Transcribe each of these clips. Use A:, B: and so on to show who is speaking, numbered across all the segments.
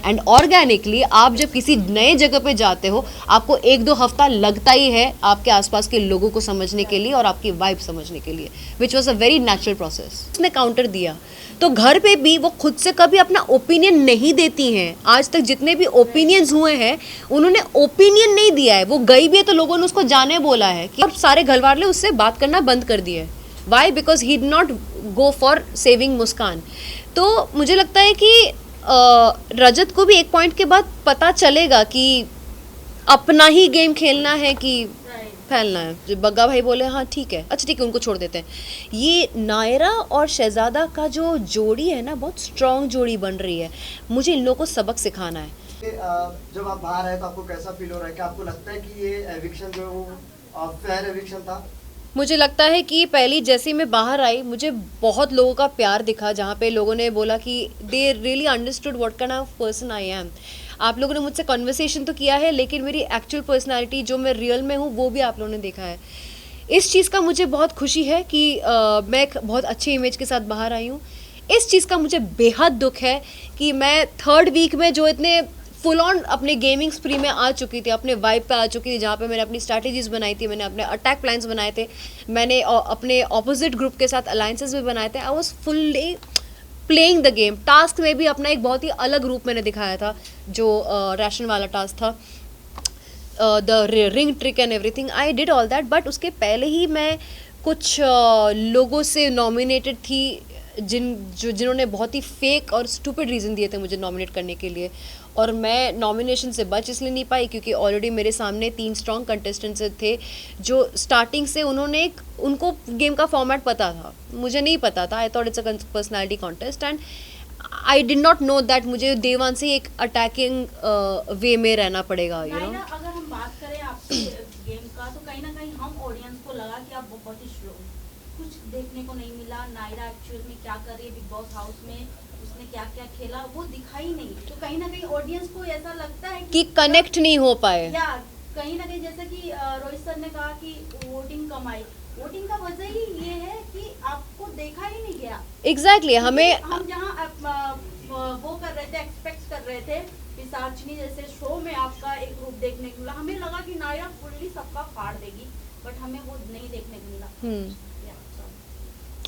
A: And organically आप जब किसी नए जगह पे जाते हो आपको 1-2 हफ्ता लगता ही है आपके आसपास के लोगों को समझने के लिए और आपकी वाइब समझने के लिए, which was a very natural process. उसने काउंटर दिया तो घर पे भी वो खुद से कभी अपना ओपिनियन नहीं देती हैं। आज तक जितने भी ओपिनियंस हुए हैं उन्होंने ओपिनियन नहीं दिया है। वो गई भी है तो लोगों ने उसको जाने बोला है कि अब सारे घर वाले उससे बात करना बंद कर दिए। Why? Because he did not go for saving Muskaan. तो मुझे लगता है कि रजत को भी एक पॉइंट के बाद पता चलेगा कि अपना ही गेम खेलना है कि फैलना है। जो बग्गा भाई बोले हाँ ठीक है, अच्छा ठीक है उनको छोड़ देते हैं। ये नायरा और शहजादा का जो जोड़ी है ना, बहुत स्ट्रॉन्ग जोड़ी बन रही है। मुझे इन लोगों को सबक सिखाना है।
B: जब आप बाहर आए तो आपको कैसा फील हो रहा है? क्या आपको लगता है कि ये एविक्शन जो है वो फेयर एविक्शन था?
A: मुझे लगता है कि पहली जैसे मैं बाहर आई मुझे बहुत लोगों का प्यार दिखा, जहाँ पे लोगों ने बोला कि they really understood what kind of person I am. आप लोगों ने मुझसे कन्वर्सेशन तो किया है लेकिन मेरी एक्चुअल पर्सनालिटी जो मैं रियल में हूँ वो भी आप लोगों ने देखा है। इस चीज़ का मुझे बहुत खुशी है कि मैं एक बहुत अच्छी इमेज के साथ बाहर आई हूँ। इस चीज़ का मुझे बेहद दुख है कि मैं 3rd वीक में जो इतने फुल ऑन अपने गेमिंग स्प्री में आ चुकी थी, अपने वाइब पे आ चुकी थी, जहाँ पे मैंने अपनी स्ट्रैटेजीज बनाई थी, मैंने अपने अटैक प्लान्स बनाए थे, मैंने अपने ऑपोजिट ग्रुप के साथ अलायंसेस भी बनाए थे। I was fully playing the game. Task में भी अपना एक बहुत ही अलग रूप मैंने दिखाया था, जो रैशन वाला टास्क था, the ring trick and everything. I did all that. But उसके पहले ही मैं कुछ लोगों से नॉमिनेटेड थी जिन्होंने बहुत ही फेक और स्टूपिड रीज़न दिए थे मुझे नॉमिनेट करने के लिए, और मैं नॉमिनेशन से बच इसलिए नहीं पाई क्योंकि ऑलरेडी मेरे सामने 3 स्ट्रॉन्ग कंटेस्टेंट्स थे जो स्टार्टिंग से उनको गेम का फॉर्मेट पता था, मुझे नहीं पता था। I thought it's a personality contest and I did not know that मुझे डे वन से एक अटैकिंग वे में रहना पड़ेगा।
C: अगर हम बात करें आपके गेम का तो कहीं ना कहीं हम ऑडियंस को लगा कि आप बहुत ही स्लो, कुछ देखने को नहीं मिला। नायरा एक्चुअल में क्या कर रही है बिग बॉस हाउस में, उसने क्या क्या खेला वो दिखाई नहीं। तो कहीं ना कहीं ऑडियंस को ऐसा लगता है कि
A: कनेक्ट नहीं हो पाए,
C: या कहीं ना कहीं जैसे कि रोहित सर ने कहा कि वोटिंग कम आई। वोटिंग का वजह ही ये है कि आपको देखा ही नहीं गया।
A: एग्जैक्टली हमें
C: हम जहाँ वो कर रहे थे, एक्सपेक्ट कर रहे थे पिशाचिनी जैसे शो में आपका एक रूप देखने को मिला, हमें लगा कि नायरा फुल्ली सबका फाड़ देगी, बट हमें वो नहीं देखने को मिला।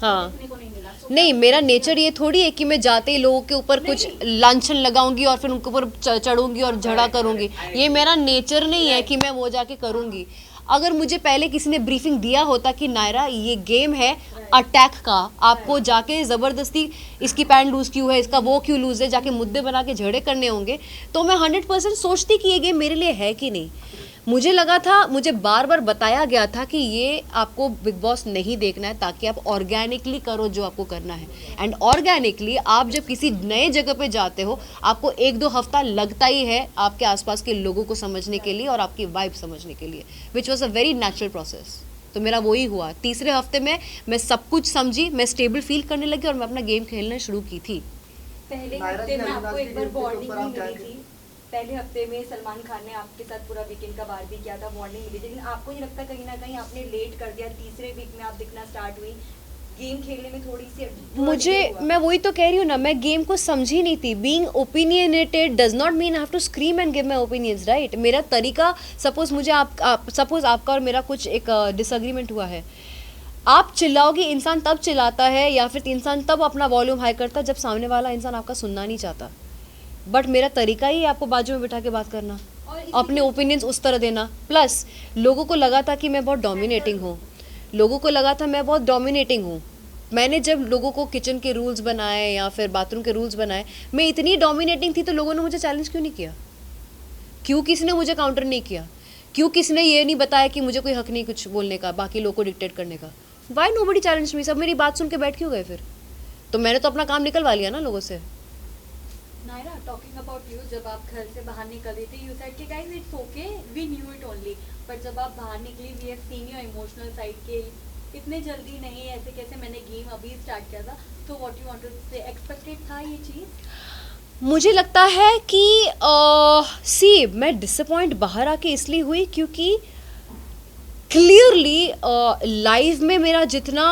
A: हाँ
C: को नहीं मिला।
A: नहीं, मेरा नेचर ये थोड़ी है कि मैं जाते ही लोगों के ऊपर कुछ लांछन लगाऊंगी और फिर उनके ऊपर चढ़ूंगी और झगड़ा करूंगी। ये मेरा नेचर नहीं है कि मैं वो जाके करूंगी। अगर मुझे पहले किसी ने ब्रीफिंग दिया होता कि नायरा ये गेम है अटैक का, आपको जाके ज़बरदस्ती इसकी पैंट लूज़ क्यों है, इसका वो क्यों लूज़ है, जाके मुद्दे बना के झगड़े करने होंगे, तो मैं 100% सोचती कि ये गेम मेरे लिए है कि नहीं। मुझे लगा था, मुझे बार बार बताया गया था कि ये आपको बिग बॉस नहीं देखना है ताकि आप ऑर्गेनिकली करो जो आपको करना है। एंड ऑर्गेनिकली आप जब किसी नए जगह पे जाते हो आपको 1-2 हफ्ता लगता ही है आपके आसपास के लोगों को समझने के लिए और आपकी वाइब समझने के लिए, which was a very natural process. तो मेरा वही हुआ। तीसरे हफ्ते में मैं सब कुछ समझी, मैं स्टेबल फील करने लगी और मैं अपना गेम खेलना शुरू की थी।
D: पहले हफ्ते में आपको एक बार वार्निंग भी मिली थी। पहले हफ्ते में सलमान खान ने आपके साथ पूरा वीकेंड का वार भी किया था, वार्निंग मिली थी, लेकिन आपको नहीं लगता कहीं ना कहीं आपने लेट कर दिया? तीसरे वीक में आप दिखना स्टार्ट हुई, गेम खेलने में थोड़ी सी
A: मैं वही तो कह रही हूँ ना, मैं गेम को समझी नहीं थी। Being opinionated does not mean I have to scream and give my opinions, right? मेरा तरीका, सपोज मुझे सपोज आपका और मेरा कुछ एक डिसएग्रीमेंट हुआ है, आप चिल्लाओगे, इंसान तब चिल्लाता है या फिर इंसान तब अपना वॉल्यूम हाई करता है जब सामने वाला इंसान आपका सुनना नहीं चाहता। बट मेरा तरीका ही आपको बाजू में बिठा के बात करना, अपने ओपिनियंस उस तरह देना। प्लस लोगों को लगा था कि मैं बहुत डोमिनेटिंग हूँ, लोगों को लगा था मैं बहुत डोमिनेटिंग हूँ। मैंने जब लोगों को किचन के रूल्स बनाए या फिर बाथरूम के रूल्स बनाए, मैं इतनी डोमिनेटिंग थी तो लोगों ने मुझे चैलेंज क्यों नहीं किया? क्यों किसी ने मुझे काउंटर नहीं किया? क्यों किसी ने ये नहीं बताया कि मुझे कोई हक नहीं कुछ बोलने का, बाकी लोगों को डिक्टेट करने का? Why nobody challenge me? सब मेरी बात सुन के बैठ क्यों गए फिर? तो मैंने तो अपना काम निकलवा लिया ना लोगों से।
D: नायरा, टॉकिंग अबाउट यू, जब आप घर से बाहर निकल रही थी, यू सेड कि guys it's okay, we knew it only, but जब आप बाहर निकली, we have seen your emotional side के इतने जल्दी नहीं, ऐसे कैसे, मैंने गेम अभी स्टार्ट किया था, तो व्हाट यू वांट टू से, एक्सपेक्टेड था ये चीज़?
A: मुझे लगता है कि मैं डिसअपॉइंट बाहर आके इसलिए हुई क्योंकि क्लियरली लाइव में मेरा जितना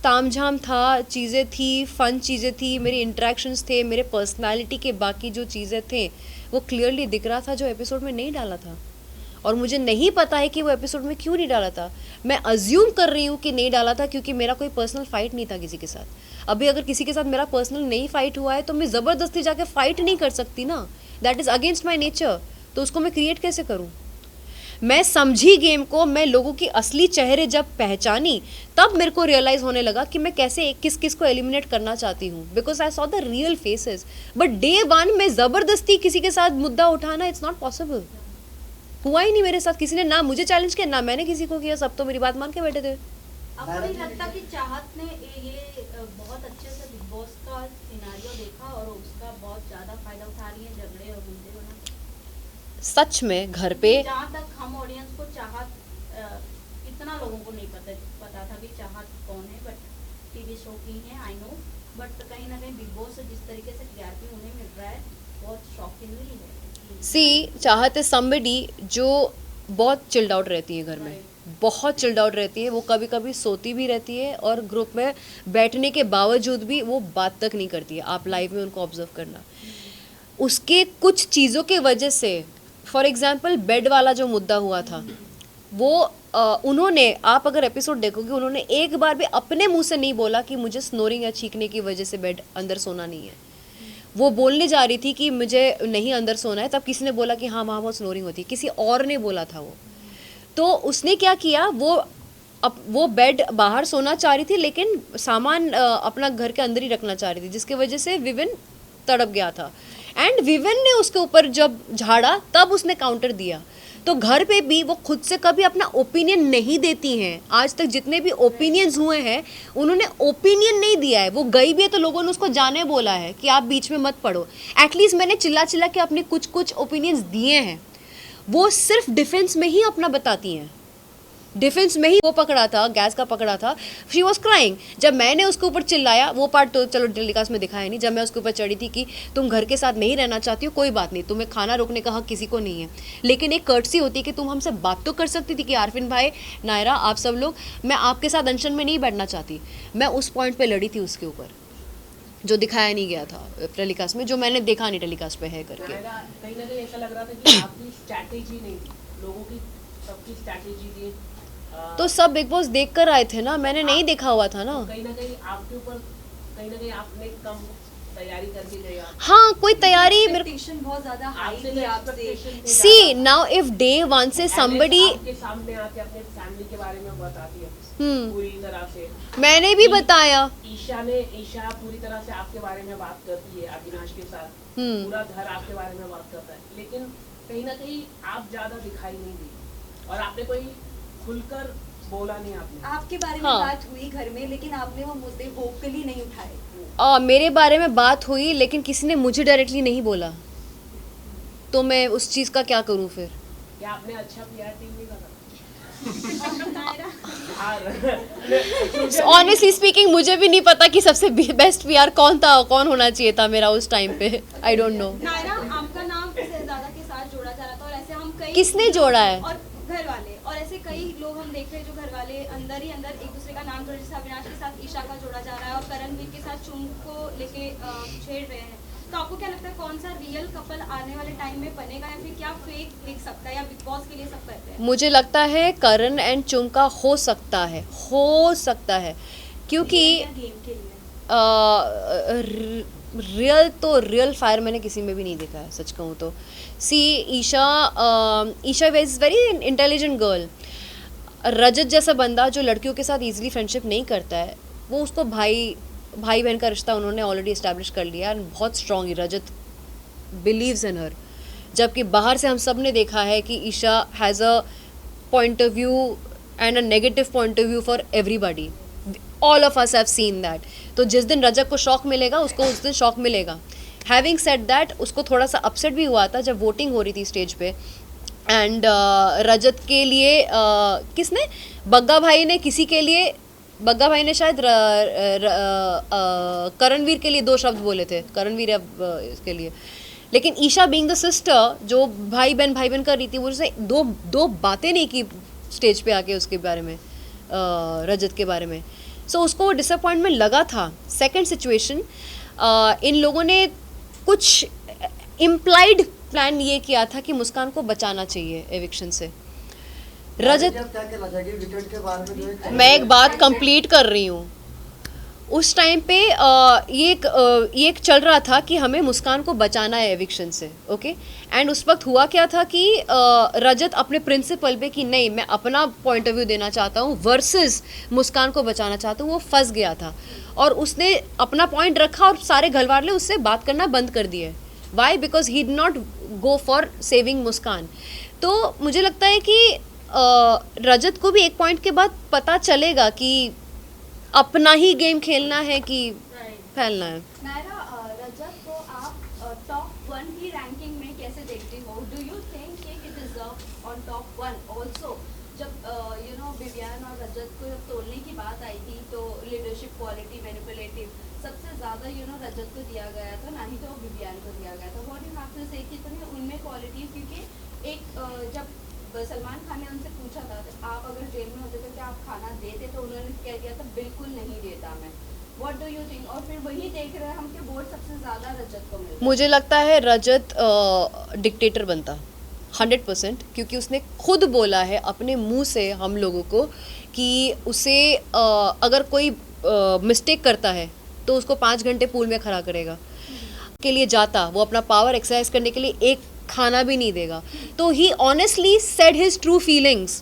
A: तामझाम था, चीज़ें थी, फ़न चीज़ें थी, मेरी इंटरेक्शंस थे, मेरे पर्सनालिटी के बाकी जो चीज़ें थे वो क्लियरली दिख रहा था जो एपिसोड में नहीं डाला था। और मुझे नहीं पता है कि वो एपिसोड में क्यों नहीं डाला था। मैं अज्यूम कर रही हूँ कि नहीं डाला था क्योंकि मेरा कोई पर्सनल फाइट नहीं था किसी के साथ। अभी अगर किसी के साथ मेरा पर्सनल नहीं फाइट हुआ है तो मैं ज़बरदस्ती जाके फाइट नहीं कर सकती ना, that is against my nature. तो उसको मैं क्रिएट कैसे करूँ? मैं समझी गेम को, मैं लोगों की असली चेहरे जब पहचानी तब मेरे को रियलाइज होने लगा कि मैं कैसे किस किस को एलिमिनेट करना चाहती हूँ, because I saw the real faces. But day one में ज़बरदस्ती किसी के साथ मुद्दा उठाना, इट्स नॉट पॉसिबल। हुआ ही नहीं मेरे साथ, किसी ने ना मुझे चैलेंज किया ना मैंने किसी को किया, सब तो मेरी बात मान के बैठे थे।
C: आपको नहीं लगता कि चाहत ने ये बहुत अच्छे से बिग बॉस का सिनेरियो देखा और उसका बहुत ज्यादा फायदा उठा रही है झगड़े और मुद्दे बना?
A: सच में घर पे
C: जहाँ तक हम ऑडियंस को चाहत इतना लोगों को नहीं पता था कि चाहत कौन है, बट टीवी शो की है आई नो, बट कहीं ना कहीं बिग बॉस से जिस तरीके से टीआरपी उन्हें मिल रहा है बहुत शॉकिंगली है।
A: सी चाहत है somebody जो बहुत चिल्ड आउट रहती है घर में, बहुत चिल्ड आउट रहती है, वो कभी कभी सोती भी रहती है और ग्रुप में बैठने के बावजूद भी वो बात तक नहीं करती है। आप लाइव में उनको ऑब्जर्व करना, उसके कुछ चीज़ों के वजह से, फॉर एग्जाम्पल बेड वाला जो मुद्दा हुआ था वो उन्होंने, आप अगर एपिसोड देखोगे, उन्होंने एक बार भी अपने मुंह से नहीं बोला कि मुझे स्नोरिंग या चीखने की वजह से बेड अंदर सोना नहीं है। वो बोलने जा रही थी कि मुझे नहीं अंदर सोना है, तब किसी ने बोला कि हाँ वहाँ बहुत स्नोरिंग होती है, किसी और ने बोला था वो। तो उसने क्या किया, वो बेड बाहर सोना चाह रही थी लेकिन सामान अपना घर के अंदर ही रखना चाह रही थी, जिसकी वजह से विविन तड़प गया था। एंड विविन ने उसके ऊपर जब झाड़ा तब उसने काउंटर दिया। तो घर पे भी वो खुद से कभी अपना ओपिनियन नहीं देती हैं। आज तक जितने भी ओपिनियंस हुए हैं उन्होंने ओपिनियन नहीं दिया है। वो गई भी है तो लोगों ने उसको जाने बोला है कि आप बीच में मत पड़ो। एटलीस्ट मैंने चिल्ला चिल्ला के अपने कुछ कुछ ओपिनियंस दिए हैं। वो सिर्फ डिफेंस में ही अपना बताती हैं, डिफेंस में ही। वो पकड़ा था, गैस का पकड़ा था, शी वॉज क्राइंग। जब मैंने उसके ऊपर चिल्लाया, वो पार्ट तो चलो टेलीकास्ट में दिखाया नहीं, जब मैं उसके ऊपर चढ़ी थी कि तुम घर के साथ नहीं रहना चाहती हो कोई बात नहीं, तुम्हें खाना रोकने का हक किसी को नहीं है, लेकिन एक कर्टसी होती है कि तुम हमसे बात तो कर सकती थी कि आरफिन भाई, नायरा, आप सब लोग, मैं आपके साथ अनशन में नहीं बैठना चाहती। मैं उस पॉइंट पर लड़ी थी उसके ऊपर, जो दिखाया नहीं गया था टेलीकास्ट में, जो मैंने देखा नहीं टेलीकास्ट पे है करके।
E: कहीं ना कहीं ऐसा लग रहा था कि आपकी स्ट्रैटेजी नहीं थी, लोगों की सबकी स्ट्रैटेजी थी।
A: तो सब बिग बॉस देख कर आए थे ना, मैंने नहीं देखा हुआ था ना।
E: कहीं ना कहीं आपके ऊपर, कहीं ना कहीं आपने कम तैयारी करके गए आप।
A: हाँ, कोई तैयारी मेरे
D: एक्सपेक्टेशन बहुत ज्यादा हाई
E: आपसे
D: थी
E: तो
D: आपसे।
E: expectation थे
A: सी
E: ज़्यादा।
A: नाउ इफ डे वन से somebody,
E: आपके सामने आके अपने फैमिली के बारे में बताती है
A: हम्म,
E: पूरी तरह से।
A: मैंने भी बताया,
E: ईशा पूरी तरह से आपके बारे में बात करती है अविनाश के साथ, पूरा घर आपके बारे में बात करता है, लेकिन कहीं ना कहीं आप ज्यादा दिखाई नहीं दी और आपने कोई खुलकर बोला नहीं। आपने
D: आपके बारे में
A: हाँ।
D: बात हुई घर में, लेकिन आपने वो मुद्दे वोकली नहीं उठाए।
A: मेरे बारे में बात हुई लेकिन किसी ने मुझे डायरेक्टली नहीं बोला, तो मैं उस चीज़ का क्या करूँ फिर।
E: क्या आपने अच्छा पीआर टीम नहीं करा?
A: ऑनेस्टली स्पीकिंग मुझे भी नहीं पता कि सबसे बेस्ट पीआर कौन था, कौन होना चाहिए था मेरा उस टाइम पे, आई डोंट नो।
F: नायरा, आपका नाम शहजादा के साथ जोड़ा जा रहा था और ऐसे हम कई
A: किसने जोड़ा है?
F: और घर वाले, और ऐसे कई लोग हम देख रहे हैं जो घर वाले अंदर ही अंदर एक दूसरे का नाम जोड़, जैसे अविनाश के साथ ईशा का जोड़ा जा रहा है और करणवीर के साथ चुम को लेके छेड़ रहे हैं। तो आपको क्या लगता है कौन सा रियल कपल आने वाले टाइम में बनेगा या फिर क्या फेक दिख सकता है, या बिग बॉस के लिए सब करते हैं?
A: मुझे लगता है करण एंड चुम का हो सकता है, क्योंकि
D: गेम के लिए
A: रियल तो रियल फायर मैंने किसी में भी नहीं देखा है, सच कहूँ तो। See Isha is very intelligent girl. Rajat जैसा बंदा जो लड़कियों के साथ इजीली फ्रेंडशिप नहीं करता है, वो उसको भाई बहन का रिश्ता उन्होंने ऑलरेडी इस्टेब्लिश कर लिया एंड बहुत स्ट्रॉन्ग है। रजत बिलीव्स इन हर, जबकि बाहर से हम सब ने देखा है कि Isha has a point of view and a negative point of view for everybody. All of us have seen that. तो जिस दिन रजत को शॉक मिलेगा उसको उस दिन शॉक मिलेगा। हैविंग सेड दैट, उसको थोड़ा सा अपसेट भी हुआ था जब वोटिंग हो रही थी स्टेज पे, एंड रजत के लिए किसने, बग्गा भाई ने किसी के लिए, बग्गा भाई ने शायद करणवीर के लिए 2 शब्द बोले थे, करणवीर इसके लिए। लेकिन ईशा बीइंग द सिस्टर जो भाई बहन कर रही थी, वो उसने दो बातें नहीं की स्टेज पे आके उसके बारे में, रजत के बारे में। सो उसको डिसअपॉइंटमेंट लगा था. सेकंड सिचुएशन, इन लोगों ने कुछ इम्प्लाइड प्लान ये किया था कि मुस्कान को बचाना चाहिए एविक्शन से. रजत,
B: क्या कहना चाहेंगे विकेट के बारे में? जो है
A: मैं एक बात कंप्लीट कर रही हूँ. उस टाइम पे ये एक चल रहा था कि हमें मुस्कान को बचाना है एविक्शन से, ओके. एंड उस वक्त हुआ क्या था कि रजत अपने प्रिंसिपल पे कि नहीं मैं अपना पॉइंट ऑफ व्यू देना चाहता हूँ वर्सेस मुस्कान को बचाना चाहता हूँ, वो फंस गया था और उसने अपना पॉइंट रखा और सारे घर वाले उससे बात करना बंद कर दिए. Why? Because he did not go for saving Muskaan. तो मुझे लगता है कि रजत को भी एक पॉइंट के बाद पता चलेगा कि अपना ही गेम खेलना है कि फैलना है.
F: नायरा, रजत को आप टॉप 1 की रैंकिंग में कैसे देखती हो? डू यू थिंक कि it deserve on top 1 also? जब विवियन और रजत को जब तोड़ने की बात आई थी तो लीडरशिप क्वालिटी, मैनिपुलेटिव, सबसे ज़्यादा रजत को दिया गया था, ना ही तो विवियन को दिया गया था. व्हाट यू हैव टू से कि उनमें क्वालिटी, क्योंकि एक जब सलमान खान ने उनसे पूछा था तो आप अगर जेल में होते तो क्या आप खाना देते, तो उन्होंने कह दिया था बिल्कुल नहीं देता मैं. What do you think? और फिर वही देख रहे हैं हम कि वोट सबसे ज़्यादा रजत को मिलता है.
A: मुझे लगता है रजत डिक्टेटर बनता 100%, क्योंकि उसने खुद बोला है अपने मुंह से हम लोगों को कि उसे अगर कोई मिस्टेक करता है तो उसको 5 घंटे पूल में खड़ा करेगा के लिए जाता, वो अपना पावर एक्सरसाइज करने के लिए एक खाना भी नहीं देगा. तो he honestly said his true feelings.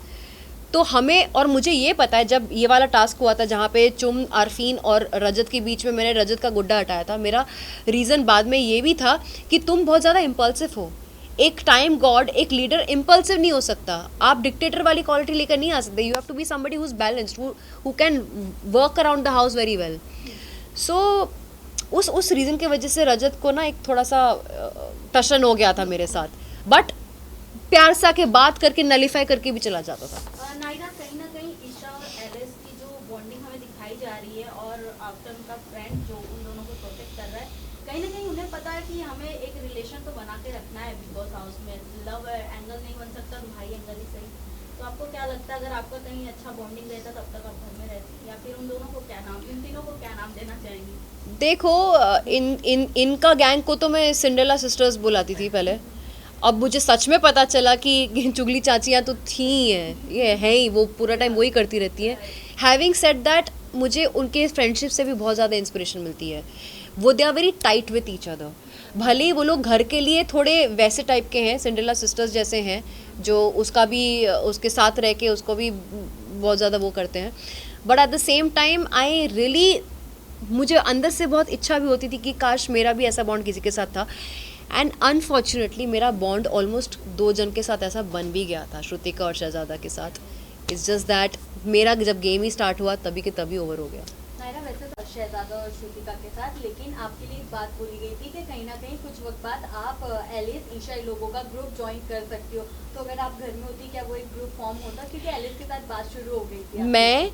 A: तो हमें, और मुझे ये पता है जब ये वाला टास्क हुआ था जहाँ पे चुम, आरफीन और रजत के बीच में मैंने रजत का गुड्डा हटाया था, मेरा रीज़न बाद में ये भी था कि तुम बहुत ज़्यादा इम्पल्सिव हो. एक टाइम गॉड, एक लीडर इम्पल्सिव नहीं हो सकता. आप डिक्टेटर वाली क्वालिटी लेकर नहीं आ सकते. You have to be somebody who is balanced, who can work around the house very well. So उस रीज़न की वजह से रजत को ना एक थोड़ा सा टशन हो गया था मेरे साथ, बट प्यार से आके बात करके नलीफाई करके भी चला जाता था.
C: नायरा, कहीं ना कहीं ईशा और एलिस की जो बॉन्डिंग हमें दिखाई जा रही है और आफ्टर उनका फ्रेंड जो उन दोनों को प्रोटेक्ट कर रहा है, कहीं ना कहीं उन्हें पता है कि हमें एक रिलेशन तो बना के रखना है बिग बॉस हाउस में. लव एंगल नहीं बन सकता तो भाई एंगल ही सही. तो आपको क्या लगता है अगर आपका कहीं अच्छा बॉन्डिंग रहता तब तक आप घर में रहती, या फिर उन दोनों को क्या नाम, इन तीनों को क्या नाम देना चाहेंगी?
A: देखो, इनका गैंग को तो मैं सिंड्रेला सिस्टर्स बुलाती थी पहले. अब मुझे सच में पता चला कि चुगली चाचियाँ तो थी हैं, ये है ही, वो पूरा टाइम वही करती रहती हैं. हैविंग सेड दैट, मुझे उनके फ्रेंडशिप से भी बहुत ज़्यादा इंस्पिरेशन मिलती है. वो they are very tight with each other. भले ही वो लोग घर के लिए थोड़े वैसे टाइप के हैं, सिंड्रेला सिस्टर्स जैसे हैं, जो उसका भी उसके साथ रह के उसको भी बहुत ज़्यादा वो करते हैं, but at the same time I really, मुझे अंदर से बहुत इच्छा भी होती थी कि काश मेरा भी ऐसा बॉन्ड किसी के साथ था. एंड अनफॉर्चुनेटली मेरा बॉन्ड ऑलमोस्ट 2 जन के साथ ऐसा बन भी गया था, श्रुतिका और शहजादा के साथ. इट्स जस्ट दैट मेरा जब गेम ही स्टार्ट हुआ तभी के तभी ओवर हो गया.
D: नायरा, वैसे तो शहजादा और श्रुतिका के साथ, लेकिन आपके लिए एक बात बोली गई थी कि कहीं ना कहीं कुछ वक्त बाद आप एलिस, ईशा, इन लोगों का ग्रुप ज्वाइन कर सकती हो. तो अगर आप घर में होती क्या वो एक ग्रुप फॉर्म होता? क्योंकि एलिस के साथ बात शुरू हो गई थी.
A: मैं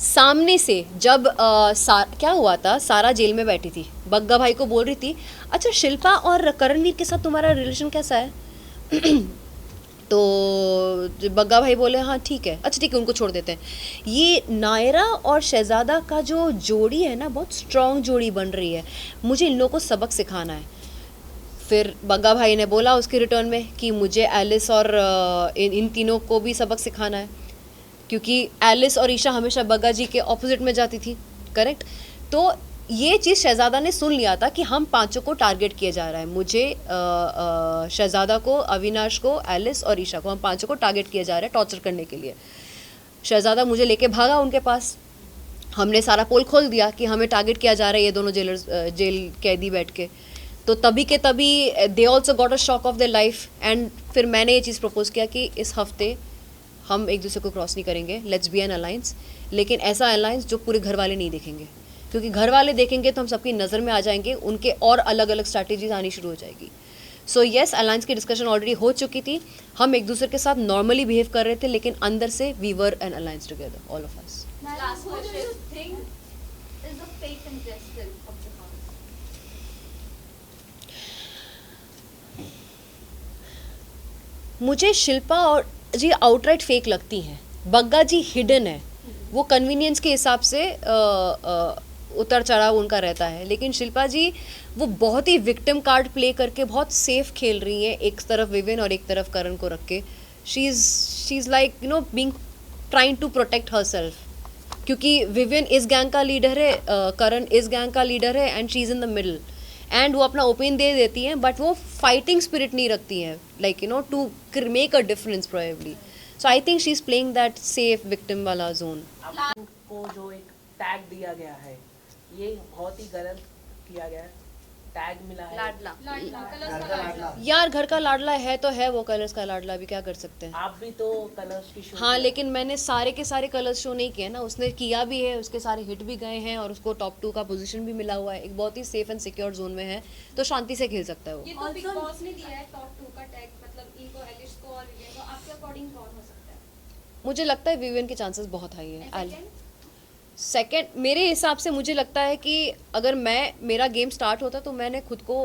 A: सामने से जब क्या हुआ था, सारा जेल में बैठी थी, बग्गा भाई को बोल रही थी अच्छा शिल्पा और करणवीर के साथ तुम्हारा रिलेशन कैसा है? तो बग्गा भाई बोले हाँ ठीक है, अच्छा ठीक है उनको छोड़ देते हैं. ये नायरा और शहजादा का जो जोड़ी है ना, बहुत स्ट्रॉन्ग जोड़ी बन रही है. मुझे इन लोगों को सबक सिखाना है. फिर बग्गा भाई ने बोला उसके रिटर्न में कि मुझे एलिस और इन तीनों को भी सबक सिखाना है, क्योंकि एलिस और ईशा हमेशा बग्गा जी के ऑपोजिट में जाती थी, करेक्ट. तो ये चीज़ शहजादा ने सुन लिया था कि हम पांचों को टारगेट किया जा रहा है. मुझे शहजादा को, अविनाश को, एलिस और ईशा को, हम पांचों को टारगेट किया जा रहा है टॉर्चर करने के लिए. शहजादा मुझे लेके भागा उनके पास. हमने सारा पोल खोल दिया कि हमें टारगेट किया जा रहा है, ये दोनों जेल कैदी बैठ के. तो तभी के तभी they also got a shock of their life. And फिर मैंने ये चीज़ प्रपोज किया कि इस हफ्ते हम एक दूसरे को क्रॉस नहीं करेंगे, लेट्स बी एन अलायंस. लेकिन ऐसा अलायंस जो पूरे घर वाले नहीं देखेंगे, क्योंकि घर वाले देखेंगे तो हम सबकी नज़र में आ जाएंगे, उनके और अलग अलग स्ट्रैटेजीज आनी शुरू हो जाएगी. सो येस, अलायंस की डिस्कशन ऑलरेडी हो चुकी थी. हम एक दूसरे के साथ नॉर्मली बिहेव कर रहे थे, लेकिन अंदर से we were an alliance together, all of us.
F: Last who do you think is the fake contestant of the house?
A: मुझे शिल्पा और जी आउटराइट फेक लगती हैं. बग्गा जी हिडन है, वो कन्वीनियंस के हिसाब से उतर चढ़ाव उनका रहता है। लेकिन शिल्पा जी वो बहुत ही विक्टिम कार्ड प्ले करके बहुत सेफ खेल रही हैं, एक तरफ विविन और एक तरफ करण को रख के। She is like you know being trying to protect herself, क्योंकि विविन इस गैंग का लीडर है, करण इस गैंग का लीडर है and she is in the middle, and वो अपना ओपिनियन दे देती हैं बट वो फाइटिंग स्पिरिट नहीं रखती हैं, like you know to make a difference probably. So I think she is playing that safe victim वाला जोन।
E: आपको जो एक टैग दिया गया है ये बहुत ही गलत किया गया है, टैग मिला है
D: लाडला
A: यार घर का लाडला है तो है वो, कलर्स का लाडला भी क्या कर सकते हैं।
E: आप भी तो कलर्स की शो
A: हाँ लेकिन मैंने सारे के सारे कलर्स शो नहीं किए ना, उसने किया भी है, उसके सारे हिट भी गए हैं और उसको टॉप 2 का पोजीशन भी मिला हुआ है, एक बहुत ही सेफ एंड सिक्योर जोन में है, तो शांति से खेल सकता है वो।
F: ये तो बिग बॉस ने दिया है टॉप 2 का टैग, मतलब इनको एलिश को और विवियन को, आपके अकॉर्डिंग कौन हो सकता है?
A: मुझे लगता है विवियन के चांसेस बहुत हाई है।
F: सेकंड
A: सेकंड मेरे हिसाब से मुझे लगता है कि अगर मेरा गेम स्टार्ट होता तो मैंने खुद को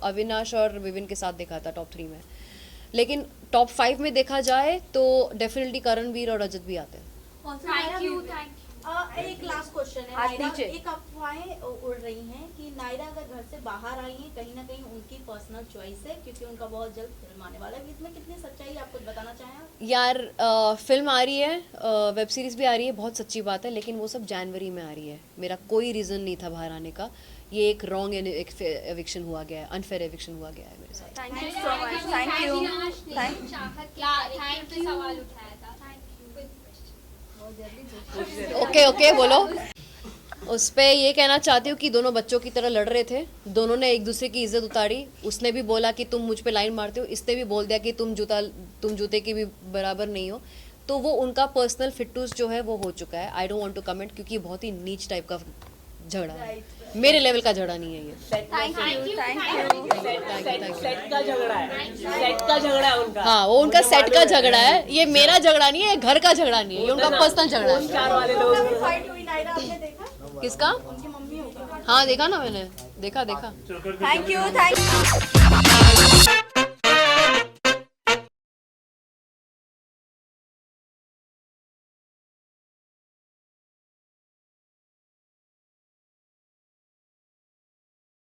A: अविनाश और विविन के साथ देखा था टॉप 3 में, लेकिन टॉप 5 में देखा जाए तो डेफिनेटली करणवीर और रजत भी आते हैं।
F: Thank you.
C: एक लास्ट क्वेश्चन है
D: आज
C: नायरा,
D: नीचे।
C: एक अफवाहें उड़ रही हैं कि नायरा अगर घर से बाहर आई हैं कहीं ना कहीं उनकी पर्सनल चॉइस है क्योंकि उनका बहुत जल्द फिल्म आने वाला है, इसमें कितनी सच्चाई आप कुछ बताना चाहें आप?
A: यार फिल्म आ रही है, वेब सीरीज भी आ रही है, बहुत सच्ची बात है, लेकिन वो सब जनवरी में आ रही है। मेरा कोई रीज़न नहीं था बाहर आने का, ये एक रॉन्ग एविक्शन हुआ गया है, अनफेयर एविक्शन हुआ गया है मेरे साथ।
D: Thank you so much, thank you.
F: Thank you सवाल उठाया था।
A: ओके बोलो। उस पे ये कहना चाहती हूँ कि दोनों बच्चों की तरह लड़ रहे थे, दोनों ने एक दूसरे की इज्जत उतारी। उसने भी बोला कि तुम मुझ पे लाइन मारते हो, इसने भी बोल दिया कि तुम जूते की भी बराबर नहीं हो। तो वो उनका पर्सनल फिटूस जो है वो हो चुका है। I don't want to comment क्योंकि बहुत ही नीच टाइप का झगड़ा है, मेरे लेवल का झगड़ा नहीं है ये।
D: थैंक यू
E: सेट का झगड़ा है, सेट का झगड़ा है उनका।
A: हाँ वो उनका सेट का झगड़ा है, ये मेरा झगड़ा नहीं है, घर का झगड़ा नहीं है, ये उनका पर्सनल झगड़ा है।
E: 4 वाले लोग
C: फाइट हुई नायरा आपने देखा?
A: किसका?
C: उनकी मम्मी होगा।
A: हाँ देखा ना मैंने, देखा।
D: Thank you.